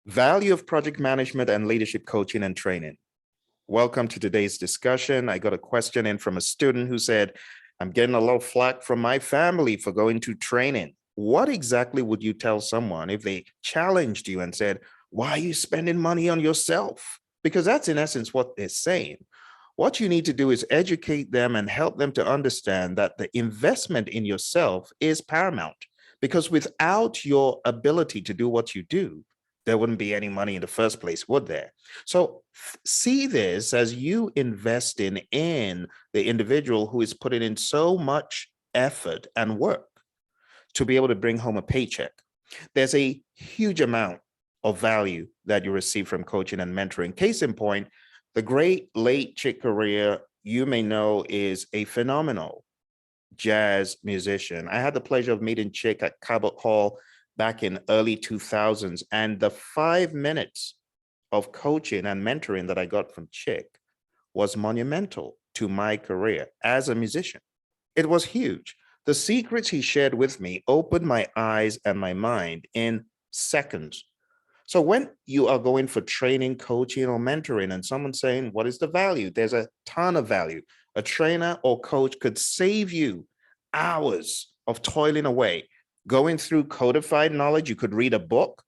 Value of project management and leadership coaching and training. Welcome to today's discussion. I got a question in from a student who said, I'm getting a lot of flack from my family for going to training. What exactly would you tell someone if they challenged you and said, why are you spending money on yourself? Because that's in essence what they're saying. What you need to do is educate them and help them to understand that the investment in yourself is paramount. Because without your ability to do what you do, there wouldn't be any money in the first place, would there? So see this as you investing in the individual who is putting in so much effort and work to be able to bring home a paycheck. There's a huge amount of value that you receive from coaching and mentoring. Case in point, the great late Chick Corea, you may know, is a phenomenal jazz musician. I had the pleasure of meeting Chick at Cabot Hall back in early 2000s. And the 5 minutes of coaching and mentoring that I got from Chick was monumental to my career as a musician. It was huge. The secrets he shared with me opened my eyes and my mind in seconds. So when you are going for training, coaching, or mentoring, and someone's saying, what is the value? There's a ton of value. A trainer or coach could save you hours of toiling away, going through codified knowledge. You could read a book,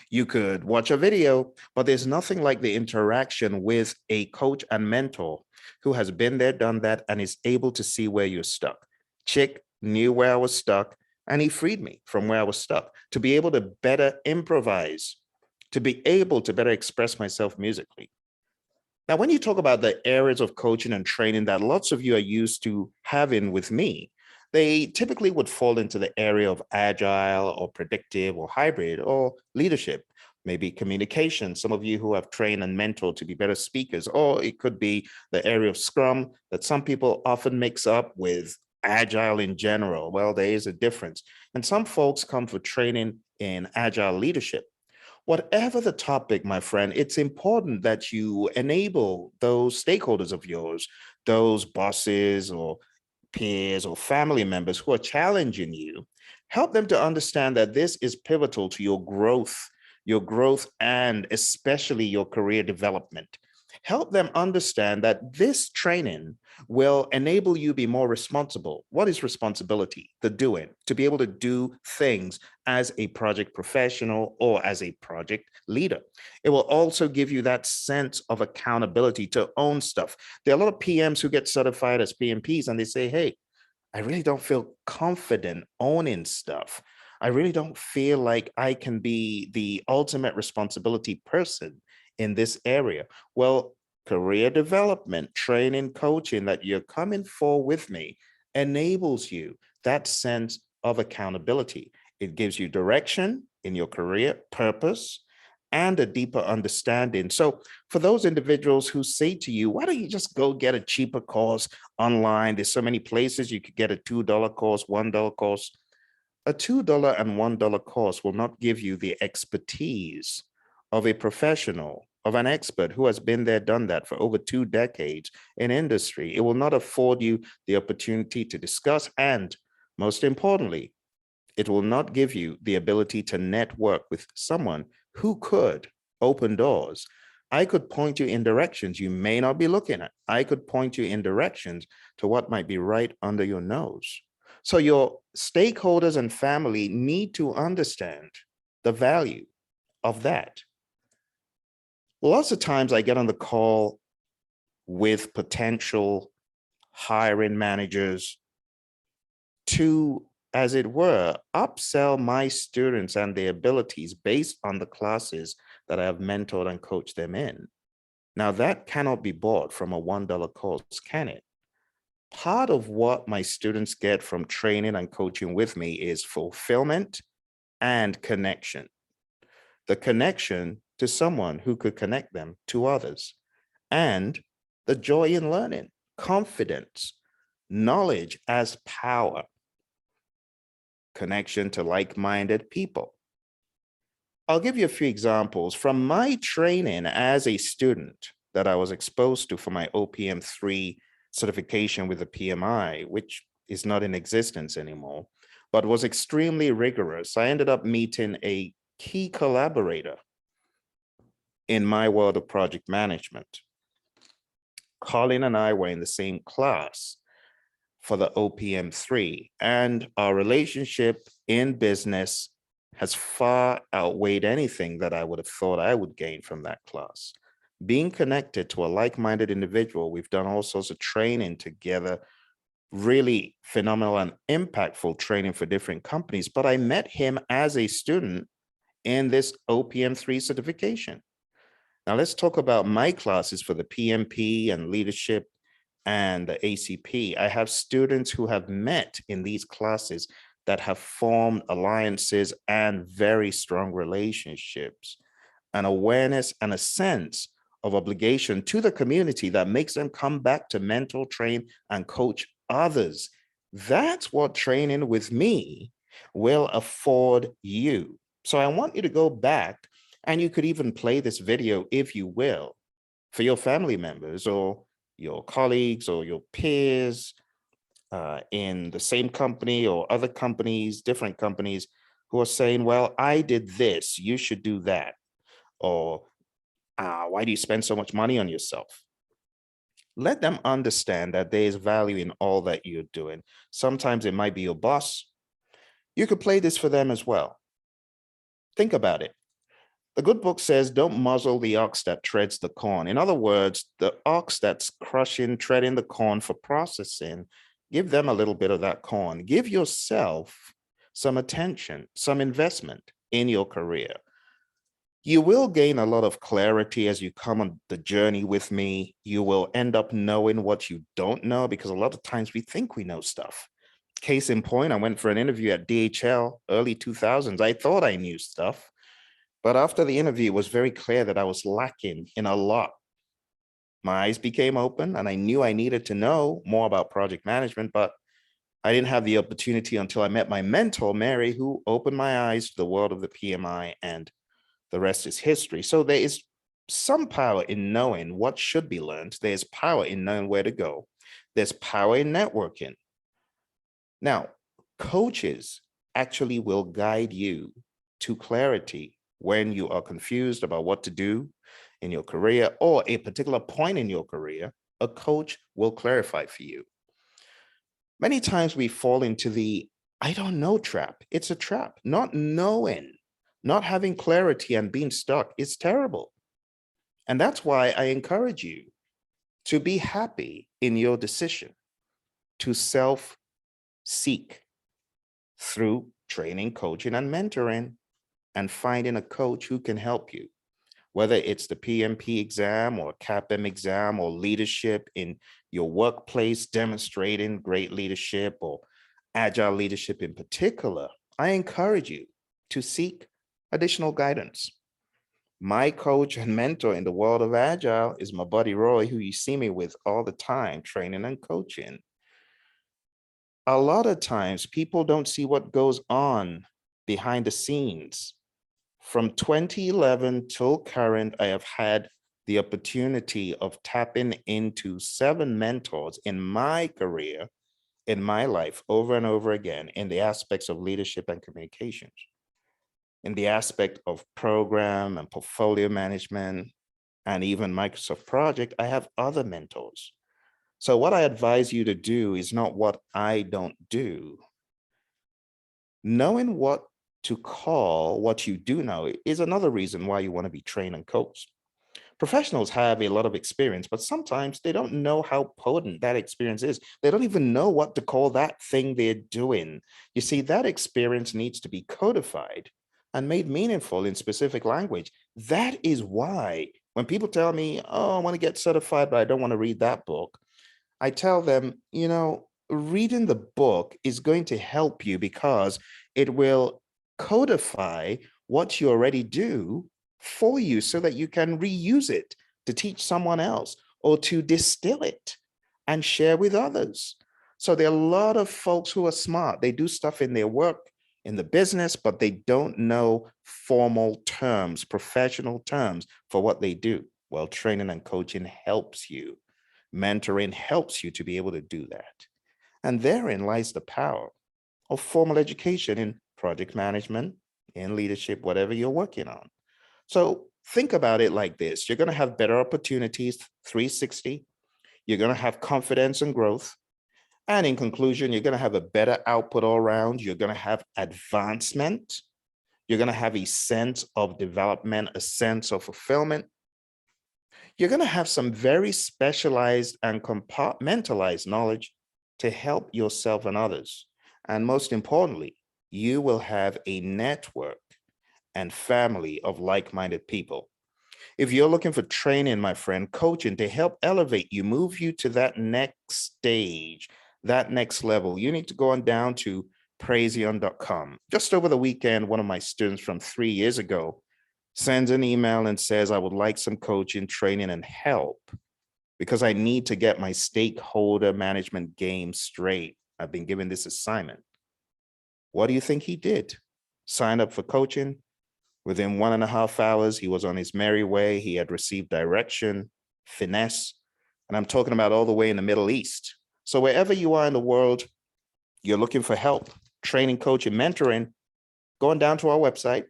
you could watch a video, but there's nothing like the interaction with a coach and mentor who has been there, done that, and is able to see where you're stuck. Chick knew where I was stuck, and he freed me from where I was stuck to be able to better improvise, to be able to better express myself musically. Now, when you talk about the areas of coaching and training that lots of you are used to having with me, they typically would fall into the area of agile or predictive or hybrid or leadership, maybe communication. Some of you who have trained and mentored to be better speakers, or it could be the area of Scrum that some people often mix up with agile in general. Well, there is a difference. And some folks come for training in agile leadership. Whatever the topic, my friend, it's important that you enable those stakeholders of yours, those bosses or peers or family members who are challenging you, help them to understand that this is pivotal to your growth, and especially your career development. Help them understand that this training will enable you be more responsible. What is responsibility? The doing, to be able to do things as a project professional or as a project leader. It will also give you that sense of accountability to own stuff. There are a lot of PMs who get certified as PMPs and they say, hey, I really don't feel confident owning stuff. I really don't feel like I can be the ultimate responsibility person in this area. Well, career development, training, coaching that you're coming for with me enables you that sense of accountability. It gives you direction in your career, purpose, and a deeper understanding. So for those individuals who say to you, why don't you just go get a cheaper course online? There's so many places you could get a $2 course, $1 course. A $2 and $1 course will not give you the expertise of a professional, of an expert who has been there, done that for over 2 decades in industry. It will not afford you the opportunity to discuss, and most importantly, it will not give you the ability to network with someone who could open doors. I could point you in directions you may not be looking at. I could point you in directions to what might be right under your nose. So your stakeholders and family need to understand the value of that. Lots of times I get on the call with potential hiring managers to, as it were, upsell my students and their abilities based on the classes that I have mentored and coached them in. Now, that cannot be bought from a $1 course, can it? Part of what my students get from training and coaching with me is fulfillment and connection. The connection to someone who could connect them to others, and the joy in learning, confidence, knowledge as power, connection to like-minded people. I'll give you a few examples from my training as a student that I was exposed to for my OPM 3 certification with the PMI, which is not in existence anymore, but was extremely rigorous. I ended up meeting a key collaborator in my world of project management. Colin and I were in the same class for the OPM3, and our relationship in business has far outweighed anything that I would have thought I would gain from that class. Being connected to a like-minded individual, we've done all sorts of training together, really phenomenal and impactful training for different companies. But I met him as a student in this OPM3 certification. Now let's talk about my classes for the PMP and leadership and the ACP. I have students who have met in these classes that have formed alliances and very strong relationships, an awareness and a sense of obligation to the community that makes them come back to mentor, train, and coach others. That's what training with me will afford you. So I want you to go back, and you could even play this video, if you will, for your family members or your colleagues or your peers in the same company or other companies, different companies, who are saying, well, I did this, you should do that. Or why do you spend so much money on yourself? Let them understand that there is value in all that you're doing. Sometimes it might be your boss. You could play this for them as well. Think about it. The good book says, don't muzzle the ox that treads the corn. In other words, the ox that's crushing, treading the corn for processing, give them a little bit of that corn. Give yourself some attention, some investment in your career. You will gain a lot of clarity as you come on the journey with me. You will end up knowing what you don't know, because a lot of times we think we know stuff. Case in point, I went for an interview at DHL, early 2000s. I thought I knew stuff. But after the interview, it was very clear that I was lacking in a lot. My eyes became open, and I knew I needed to know more about project management, but I didn't have the opportunity until I met my mentor, Mary, who opened my eyes to the world of the PMI, and the rest is history. So there is some power in knowing what should be learned. There's power in knowing where to go. There's power in networking. Now, coaches actually will guide you to clarity when you are confused about what to do in your career or a particular point in your career. A coach will clarify for you. Many times we fall into the I don't know trap. It's a trap. Not knowing, not having clarity and being stuck is terrible. And that's why I encourage you to be happy in your decision to self-seek through training, coaching, and mentoring, and finding a coach who can help you, whether it's the PMP exam or CAPM exam or leadership in your workplace, demonstrating great leadership or agile leadership in particular. I encourage you to seek additional guidance. My coach and mentor in the world of agile is my buddy Roy, who you see me with all the time, training and coaching. A lot of times people don't see what goes on behind the scenes. From 2011 till current, I have had the opportunity of tapping into 7 mentors in my career, in my life, over and over again, in the aspects of leadership and communications. In the aspect of program and portfolio management, and even Microsoft Project, I have other mentors. So what I advise you to do is not what I don't do. Knowing what to call what you do know is another reason why you want to be trained and coached. Professionals have a lot of experience, but sometimes they don't know how potent that experience is. They don't even know what to call that thing they're doing. You see, that experience needs to be codified and made meaningful in specific language. That is why when people tell me, oh, I want to get certified, but I don't want to read that book, I tell them, reading the book is going to help you because it will codify what you already do for you so that you can reuse it to teach someone else or to distill it and share with others. So there are a lot of folks who are smart. They do stuff in their work, in the business, but they don't know formal terms, professional terms for what they do. Well, training and coaching helps you. Mentoring helps you to be able to do that. And therein lies the power of formal education in project management, in leadership, whatever you're working on. So Think about it like this. You're going to have better opportunities, 360. You're going to have confidence and growth. And in conclusion, you're going to have a better output all around. You're going to have advancement. You're going to have a sense of development, a sense of fulfillment. You're going to have some very specialized and compartmentalized knowledge to help yourself and others. And most importantly, you will have a network and family of like-minded people. If you're looking for training, my friend, coaching to help elevate you, move you to that next stage, that next level, you need to go on down to Praizion.com. Just over the weekend, one of my students from 3 years ago sends an email and says, I would like some coaching, training, and help because I need to get my stakeholder management game straight. I've been given this assignment. What do you think he did? Signed up for coaching. Within 1.5 hours, he was on his merry way. He had received direction, finesse, and I'm talking about all the way in the Middle East. So wherever you are in the world, you're looking for help, training, coaching, mentoring, going down to our website,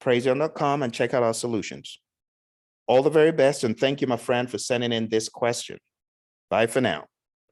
Praizion.com, and check out our solutions. All the very best, and thank you, my friend, for sending in this question. Bye for now.